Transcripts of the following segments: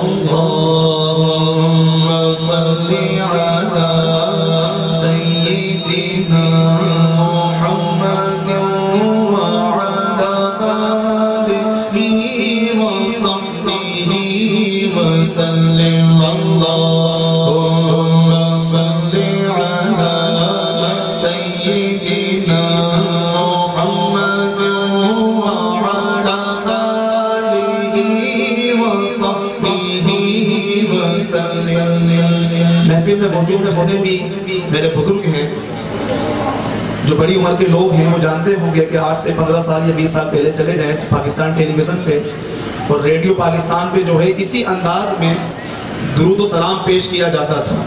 اللهم صل على سيدنا محمد وعلى آله وصحبه وسلم اللهم صل على سيدنا محمد وعلى آله وصحبه وسلم. محفل میں موجود جتنے بھی میرے بزرگ ہیں جو بڑی عمر کے لوگ ہیں وہ جانتے ہوں گے کہ آج سے 15 سال یا 20 سال پہلے چلے جائیں پاکستان ٹیلی ویژن پہ اور ریڈیو پاکستان پہ جو ہے اسی انداز میں درود و سلام پیش کیا جاتا تھا.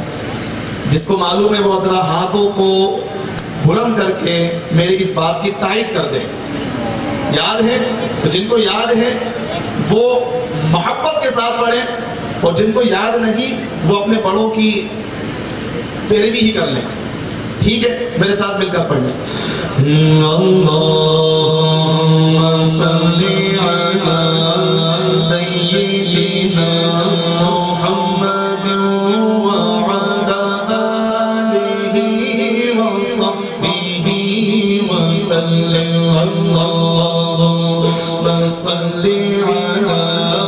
جس کو معلوم ہے وہ ذرا ہاتھوں کو بلند کر کے میری اس بات کی تائید کر دیں. یاد ہے تو جن کو یاد ہے وہ محبت کے ساتھ پڑھیں اور جن کو یاد نہیں وہ اپنے بڑوں کی پیروی ہی کر لیں. ٹھیک ہے میرے ساتھ مل کر پڑھ لیں. اللہم صل علی سیدنا محمد وعلی آلہ وصحبہ وسلم. اللہم صل علی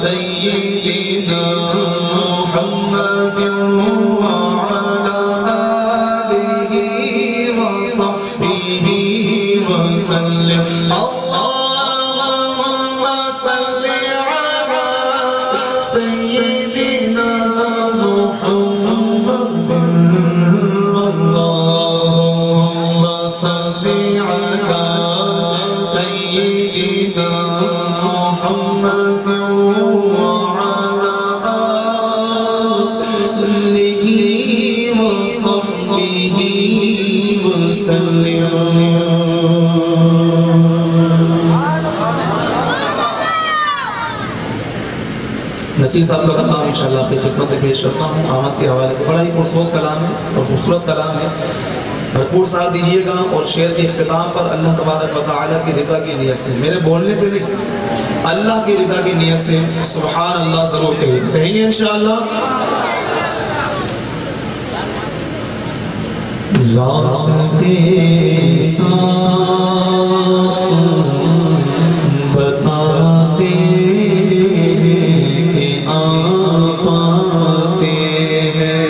سیدنا محمد وعلی آلہ وصحبہ وسلم. اللہم صل علی سیدنا محمد اللہم صل علی سیدنا محمد وعلی آلہ وصحبہ وسلم. نصیر صاحب کا کلام انشاءاللہ آپ کی خدمت میں پیش کرتا ہوں. آمد کے حوالے سے بڑا ہی پرسوز کلام ہے اور خوبصورت کلام ہے. بھرپور ساتھ دیجیے گا اور شعر کے اختتام پر اللہ تبارک و تعالیٰ کی رضا کی نیت سے, میرے بولنے سے نہیں اللہ کی رضا کی نیت سے سبحان اللہ ضرور کہیں گے انشاءاللہ. راستے صاف بتاتے آتے ہیں,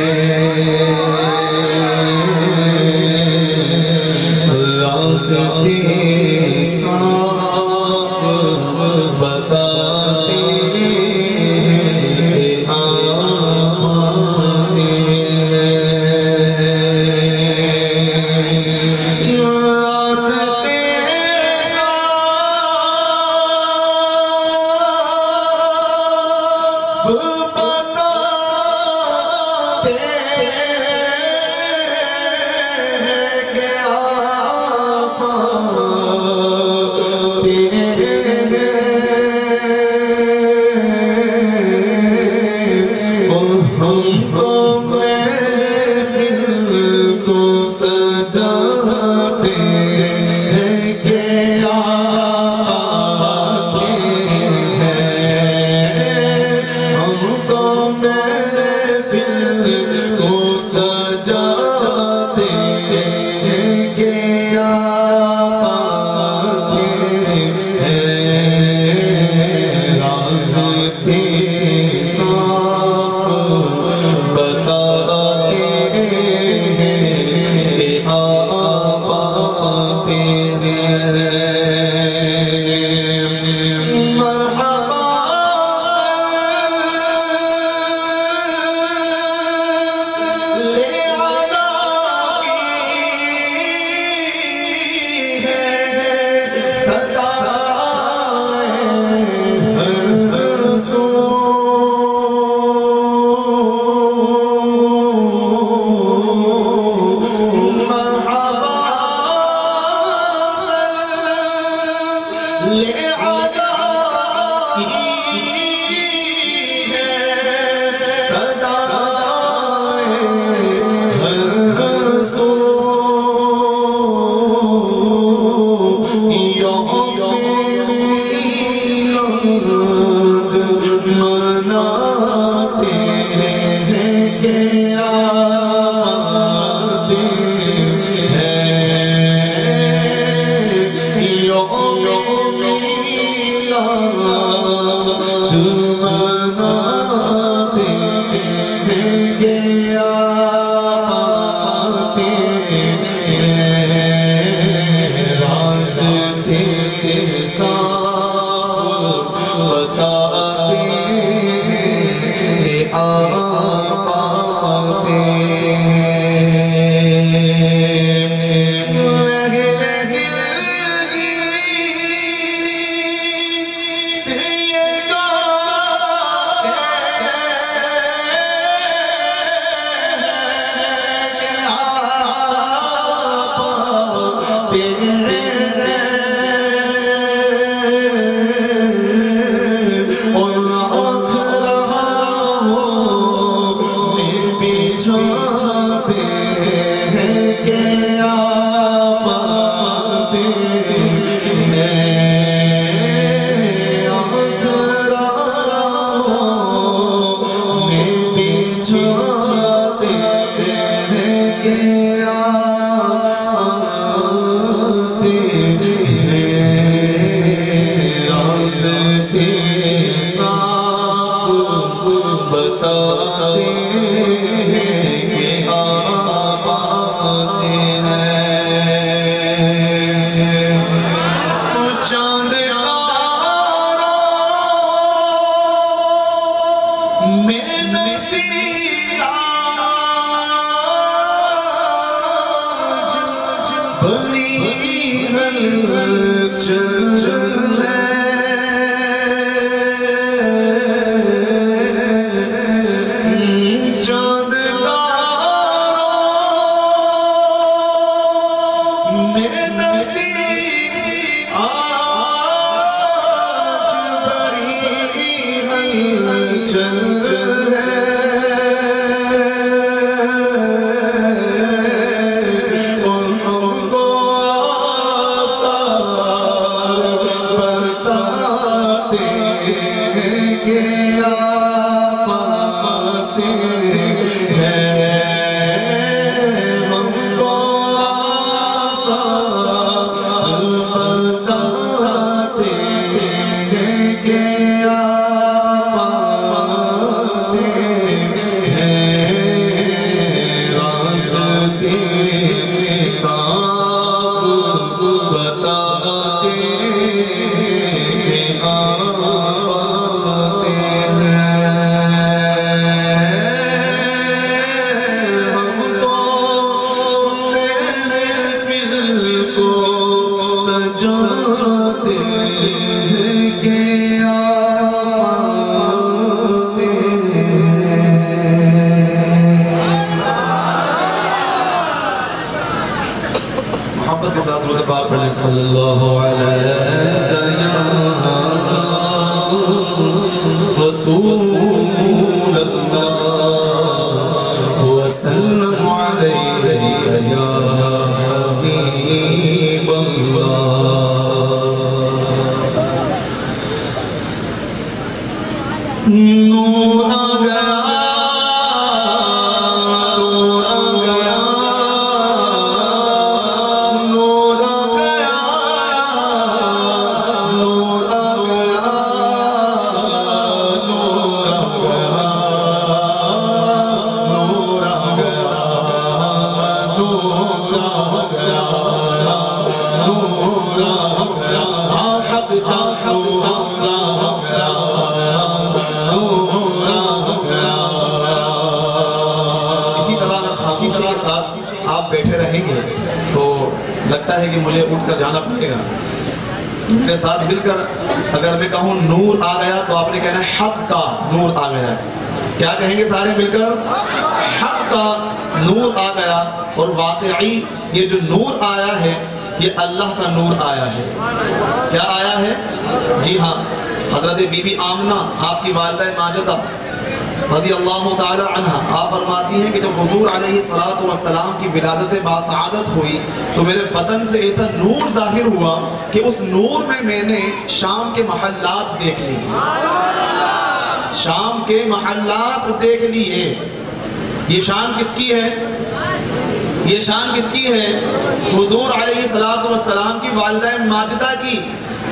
راستے صاف بتاتے بتاتے ہیں آپ آتے ہیں تو چاند تاروں میں نصیر آج بڑی ہلچل ہے چاند تاروں میں نصیر آج بڑی ہلچل ہے اور ہم کو آثار بتاتے ہیں کہ آپ آتے ہیں ہم کو آثار بتاتے ہیں کہ آپ آتے ہیں راستے صاف بتاتے ہیں آپ آتے ہیں ہم تو تیرے دل کو سجاتے ہیں کہ آپ آتے ہیں محبت کے ساتھ درود پاک پڑھیں صلی اللہ علیہ رسول اللہ وسلم علیہ یا حبیب اللہ نور آ گیا نور آ گیا نور آ گیا نور آ گیا نور آ گیا نور آ گیا نور آ گیا حق کا نور آ گیا نور آ گیا اسی طرح اگر خاموشی کے ساتھ آپ بیٹھے رہیں گے تو لگتا ہے کہ مجھے اٹھ کر جانا پڑے گا میرے ساتھ مل کر اگر میں کہوں نور آ گیا تو آپ نے کہنا ہے حق کا نور آ گیا کیا کہیں گے سارے مل کر حق کا نور آ گیا اور واقعی یہ جو نور آیا ہے یہ اللہ کا نور آیا ہے کیا آیا ہے جی ہاں حضرت بی بی آمنہ آپ کی والدہ ماجدہ رضی اللہ تعالی عنہ آپ فرماتی ہیں کہ جب حضور علیہ السلام کی ولادت باسعادت ہوئی تو میرے بدن سے ایسا نور ظاہر ہوا کہ اس نور میں نے شام کے محلات دیکھ لی شام کے محلات دیکھ لیے یہ شان کس کی ہے یہ شان کس کی ہے حضور علیہ السلام کی والدہ ماجدہ کی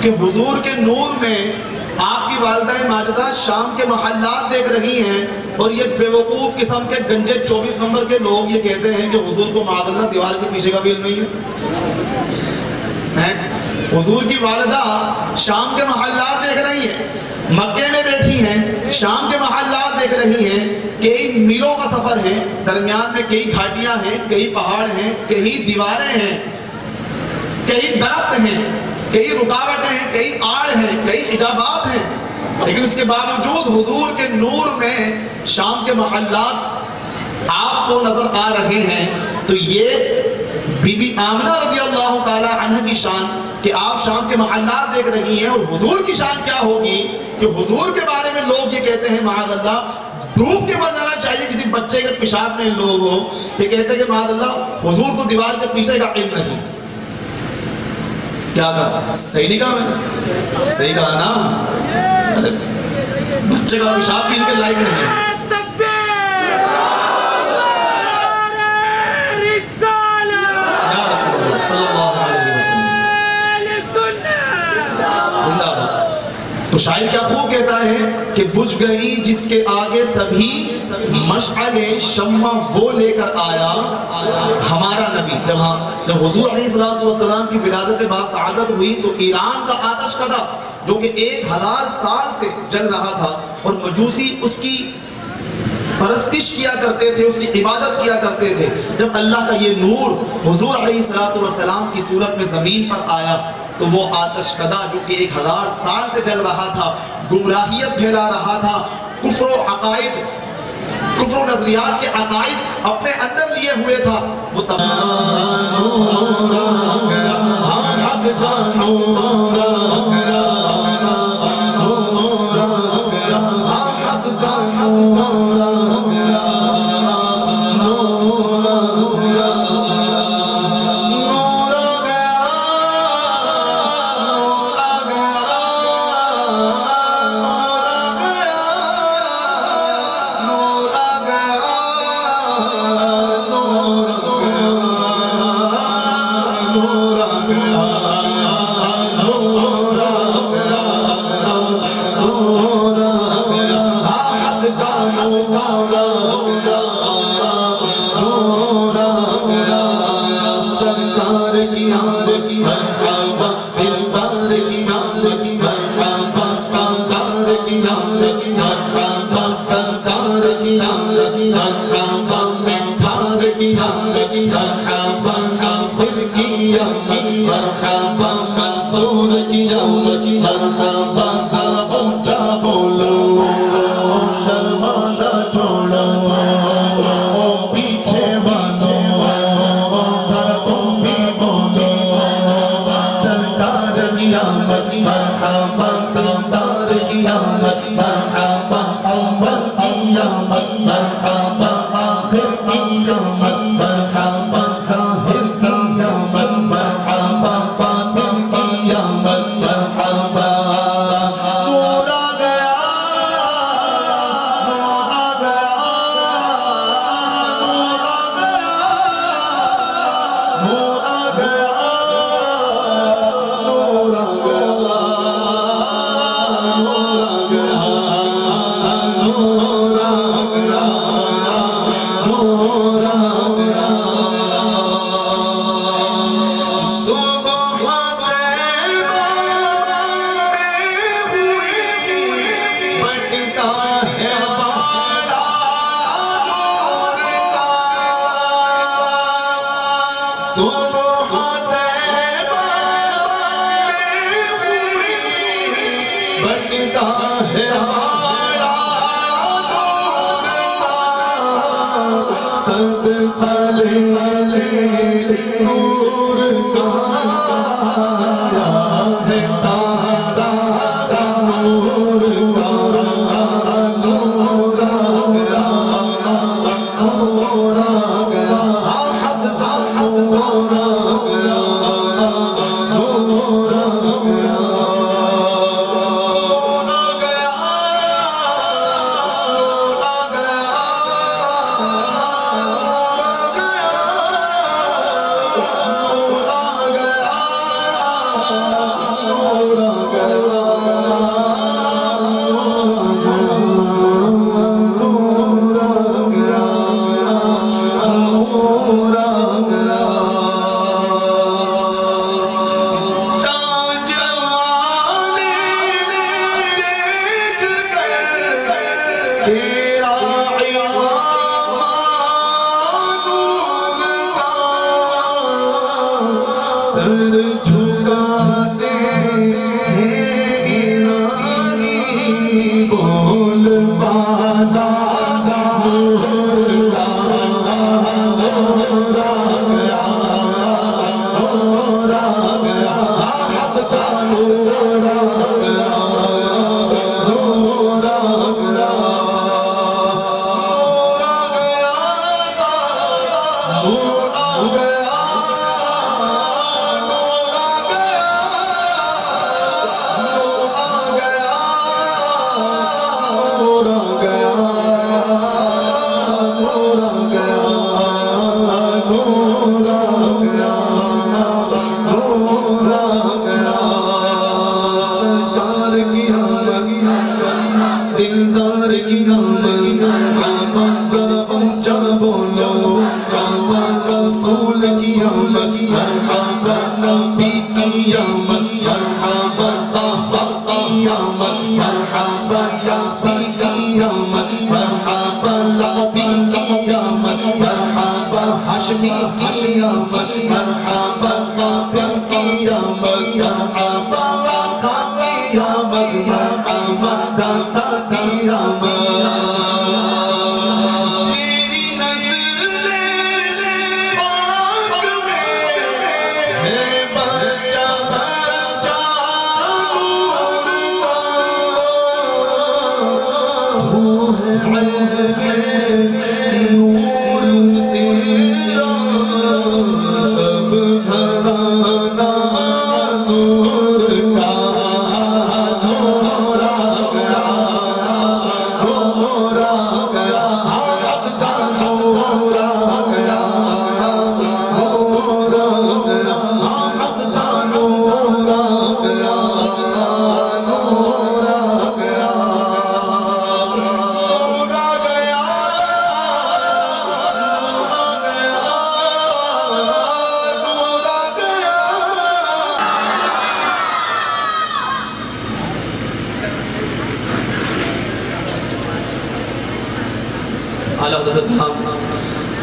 کہ حضور کے نور میں آپ کی والدہ ماجدہ شام کے محلات دیکھ رہی ہیں اور یہ بیوقوف قسم کے گنجے 24 نمبر کے لوگ یہ کہتے ہیں کہ حضور کو معاذ اللہ دیوار کے پیچھے کا بھی علم نہیں ہے حضور کی والدہ شام کے محلات دیکھ رہی ہیں مکے میں بیٹھی ہیں شام کے محلات دیکھ رہی ہیں کئی میلوں کا سفر ہے درمیان میں کئی گھاٹیاں ہیں کئی پہاڑ ہیں کئی دیواریں ہیں کئی درخت ہیں کئی رکاوٹیں ہیں کئی آڑ ہیں کئی حجابات ہیں لیکن اس کے باوجود حضور کے نور میں شام کے محلات آپ کو نظر آ رہے ہیں تو یہ بی بی آمنہ رضی اللہ تعالی عنہ کی شان کہ آپ شام کے محلات دیکھ رہی ہیں اور حضور کی شان کیا ہوگی کہ حضور کے بارے میں لوگ یہ کہتے ہیں معاذ اللہ ڈوب کے مر جانا چاہیے کسی بچے کے پیشاب میں لوگ ہو یہ کہتے ہیں کہ معاذ اللہ حضور کو دیوار کے پیچھے کا علم نہیں کیا کہا صحیح نہیں کہا میں نے صحیح کہا نا بچے کا پیشاب بھی ان کے لائق نہیں ہے صلی اللہ علیہ وسلم زندہ باد تو شاعر کیا خوب کہتا ہے کہ بجھ گئی جس کے آگے سبھی مشعل شمع وہ لے کر آیا ہمارا نبی. جب حضور علیہ السلام کی ولادت باسعادت ہوئی تو ایران کا آتش کدہ جو کہ 1000 سال سے جل رہا تھا اور مجوسی اس کی پرستش کیا کرتے تھے, اس کی عبادت کیا کرتے تھے, جب اللہ کا یہ نور حضور علیہ السلام کی صورت میں زمین پر آیا تو وہ آتش کدہ جو کہ 1000 سال سے جل رہا تھا, گمراہیت پھیلا رہا تھا, کفر و عقائد, کفر و نظریات کے عقائد اپنے اندر لیے ہوئے تھا, وہ گیا کی آمد مرحبا ذرا اونچا بولو رسول کی آمد مرحبا نبی کی آمد مرحبا طه کی آمد مرحبا یاسین کی آمد مرحبا لبی کی آمد مرحبا ہاشمی کی آمد مرحبا قاسم کی آمد مرحبا آقا کی آمد مرحبا دادا کی آمد اعلیٰ حضرت نام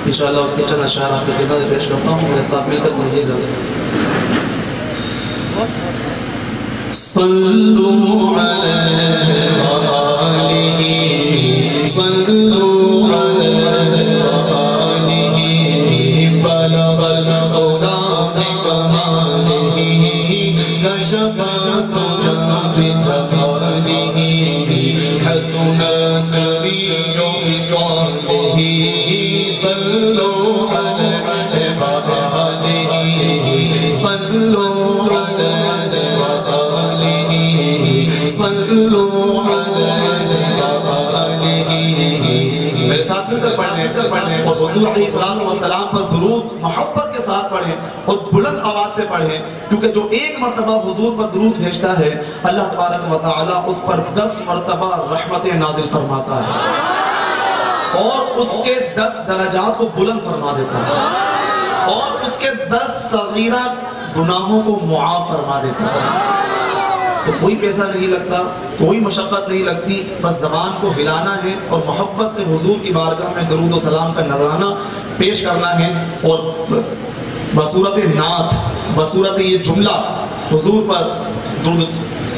انشاءاللہ اس کے چند اشعار آپ کی خدمت میں پیش کرتا ہوں، میرے ساتھ مل کر پڑھیے گا۔ صلو علیہ وآلہ صلو علیہ وآلہ بلغ العلا بکمالہ کشف الدجى بجمالہ حسنت جمیع خصالہ صلو علیہ وآلہ صلو علیہ صلو علیہ وآلہ۔ میرے ساتھ مل کر پڑھیں اور حضور علیہ السلام پر درود محبت کے ساتھ پڑھیں اور بلند آواز سے پڑھیں، کیونکہ جو ایک مرتبہ حضور پر درود بھیجتا ہے اللہ تبارک و تعالی اس پر 10 مرتبہ رحمتیں نازل فرماتا ہے اور اس کے 10 درجات کو بلند فرما دیتا ہے اور اس کے 10 صغیرہ گناہوں کو معاف فرما دیتا ہے۔ تو کوئی پیسہ نہیں لگتا، کوئی مشقت نہیں لگتی، بس زبان کو ہلانا ہے اور محبت سے حضور کی بارگاہ میں درود و سلام کا نذرانہ پیش کرنا ہے اور بصورت نعت، بصورت یہ جملہ حضور پر درود و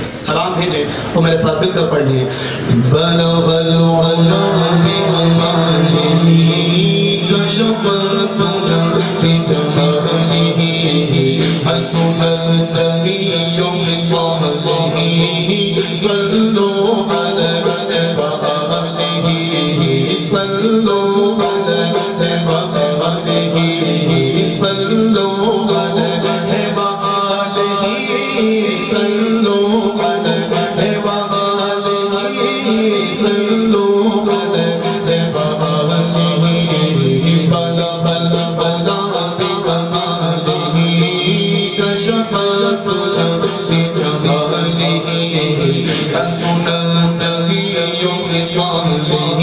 سلام بھیجیں تو میرے ساتھ مل کر پڑھ لیے۔ بلغ العلا بکمالہ کشف الدجى بجمالہ حسنت جمیع خصالہ صلو علیہ وآلہ صلو علیہ وآلہ صلو علیہ وآلہ صلو علیہ وآلہ صلو علیہ وآلہ بلغ العلا بکمالہ کشف الدجى بجمالہ حسنت جمیع خصالہ صلو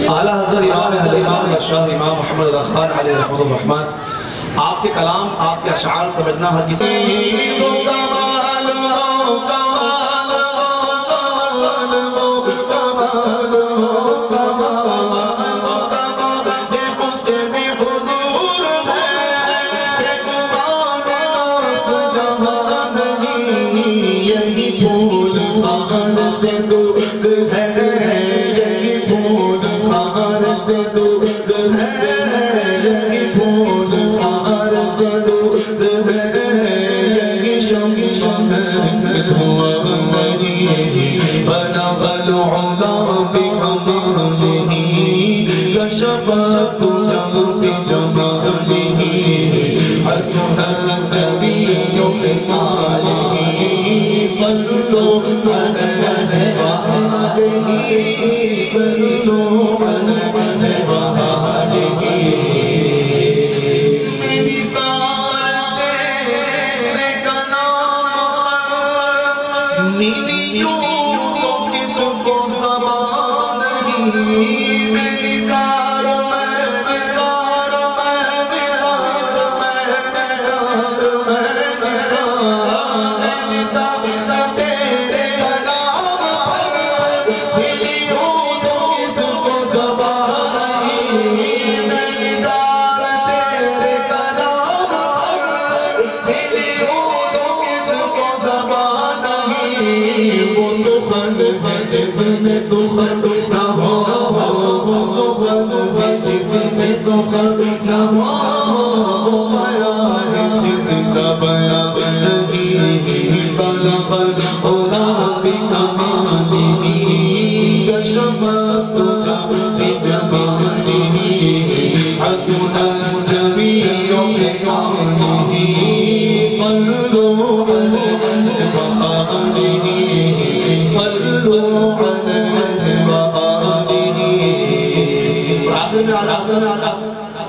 اعلیٰ حضرت امام شاہ امام محمد رضا خان علیہ رحمۃ الرحمن آپ کے کلام، آپ کے اشعار سمجھنا ہر کسی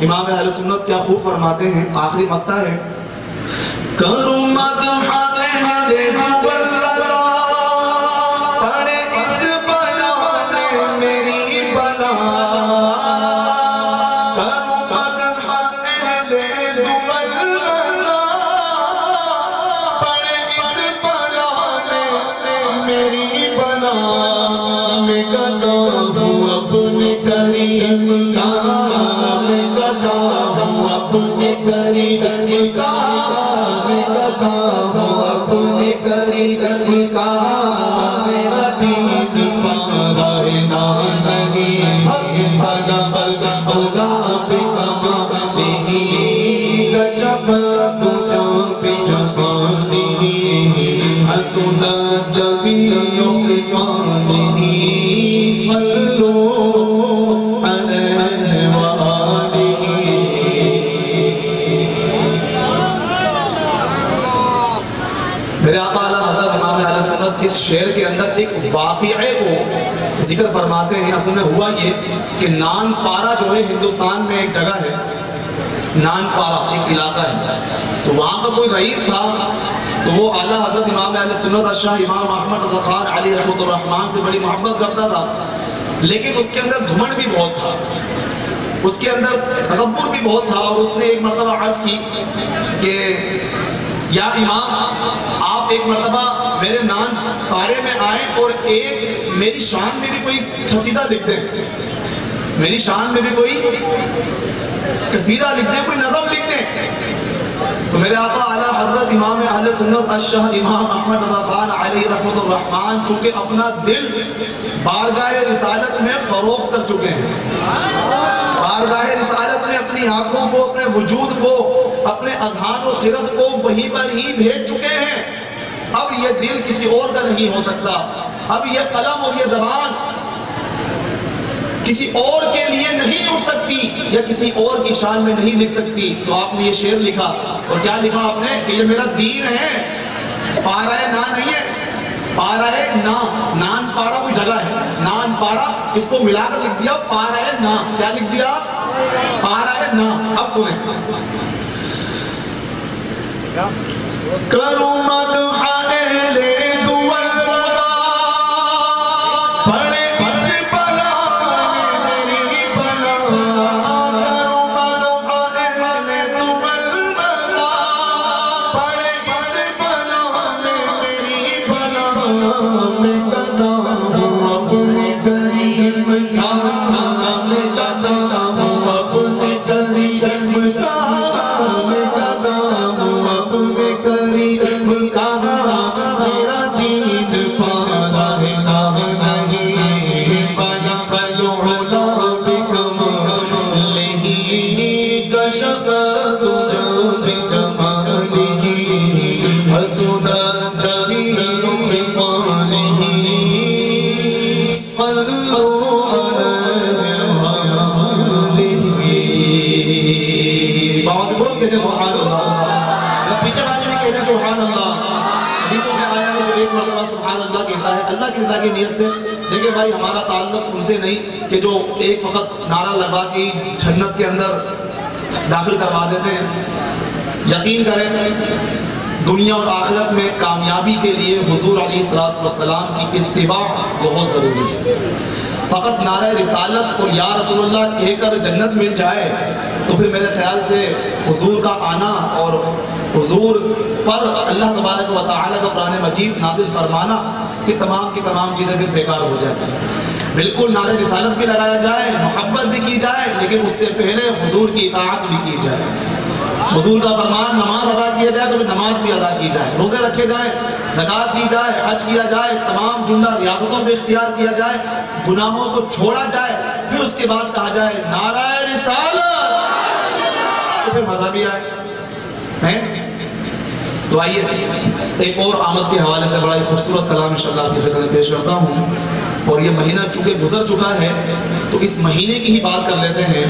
امام اہل سنت کیا خوب فرماتے ہیں، آخری مقطع ہے کروں مدح اہل والرضا پڑے اس بلا نے میری بلا کروں مدح اہل والرضا پڑے اس بلا نے میری بلا میں گدا ہوں اپنے کریم کا اپنے کریم کا میں گدا ہوں اپنے کریم کا میرا دید پارا نہیں بھلا بھلا بھلا بکمالی گجب تجھا بجبانی حسن جمیل خصالی صلو علیہ وآلہ۔ میرے آقا اعلیٰ حضرت امام اہل سنت اس شعر کے اندر ایک واقعے کو ذکر فرماتے ہیں۔ اصل میں ہوا یہ کہ نان پارا جو ہے ہندوستان میں ایک جگہ ہے، نان پارا ایک علاقہ ہے، تو وہاں کا کوئی رئیس تھا، تو وہ اعلیٰ حضرت امام اہل سنت الشاہ امام احمد رضا خان علی رحمۃ الرحمن سے بڑی محبت کرتا تھا، لیکن اس کے اندر گھمنڈ بھی بہت تھا، اس کے اندر تکبر بھی بہت تھا، اور اس نے ایک مرتبہ عرض کی کہ یا امام آپ ایک مرتبہ میرے نان پارے میں آئیں اور ایک میری شان میں بھی کوئی قصیدہ لکھ دیں، میری شان میں بھی کوئی قصیدہ لکھ دیں، کوئی نظم لکھ دیں۔ تو میرے آقا اعلیٰ حضرت امام اہل سنت الشاہ امام احمد رضا خان علی رحمۃ الرحمن چونکہ اپنا دل بارگاہ رسالت میں فروخت کر چکے ہیں، بارگاہ رسالت میں اپنی آنکھوں کو، اپنے وجود کو، اپنے اذہان و خرد کو وہیں پر ہی بھیج چکے ہیں، اب یہ دل کسی اور کا نہیں ہو سکتا، اب یہ قلم اور یہ زبان کسی اور کے لیے نہیں اٹھ سکتی یا کسی اور کی شان میں نہیں لکھ سکتی۔ تو آپ نے یہ شعر لکھا، اور کیا لکھا آپ نے کہ یہ میرا دین ہے، پارہ نا نہیں ہے، پارہ نا، نان پارا کوئی جگہ ہے، نان پارا اس کو ملا کر لکھ دیا پارہ نا، کیا لکھ دیا پارہ نا۔ اب سنیں کروں مدح اہل والرضا پڑے اس بلا نے میری بلا، کروں مدح اہل والرضا میں گدا ہوں اپنے کریم کا، میں گدا ہوں اپنے کریم کا، میں گدا ہوں اپنے کریم کا، میرا دین پارا ہے نام نہیں بنا خلو علا بکمالہ کشف تجا بجمالہ حسن جمیع خصالہ صلوا علیہ وآلہ۔ باواز بلند کہتے ہیں سبحان اللہ، پیچھے والے بھی کہتے ہیں سبحان اللہ۔ حدیثوں میں آیا ہے جو ایک مرتبہ سبحان اللہ کہتا ہے اللہ کی رضا کی نیت سے، دیکھیں بھائی ہمارا تعلق ان سے نہیں کہ جو ایک فقط نعرہ لگا کے جنت کے اندر داخل کروا دیتے ہیں۔ یقین کریں دنیا اور آخرت میں کامیابی کے لیے حضور علیہ السلام کی اتباع بہت ضروری ہے۔ فقط نعرہ رسالت اور یا رسول اللہ کہہ کر جنت مل جائے تو پھر میرے خیال سے حضور کا آنا اور حضور پر اللہ تبارک و تعالیٰ کا قرآن مجید نازل فرمانا کہ تمام کی تمام چیزیں پھر بیکار ہو جاتی ہیں۔ بالکل نعرہ رسالت بھی لگایا جائے، محبت بھی کی جائے، لیکن اس سے پہلے حضور کی اطاعت بھی کی جائے۔ حضور کا فرمان نماز ادا کیا جائے تو پھر نماز بھی ادا کی جائے، روزے رکھے جائیں، زکوٰۃ دی جائے، حج کیا جائے، تمام جملہ ریاستوں میں اختیار کیا جائے، گناہوں کو چھوڑا جائے، پھر اس کے بعد کہا جائے نعرہ رسالت، تو پھر مزہ بھی آئے۔ تو آئیے ایک اور آمد کے حوالے سے بڑا ہی خوبصورت کلام انشاءاللہ آپ کی خدمت میں پیش کرتا ہوں، اور یہ مہینہ چونکہ گزر چکا ہے تو اس مہینے کی ہی بات کر لیتے ہیں۔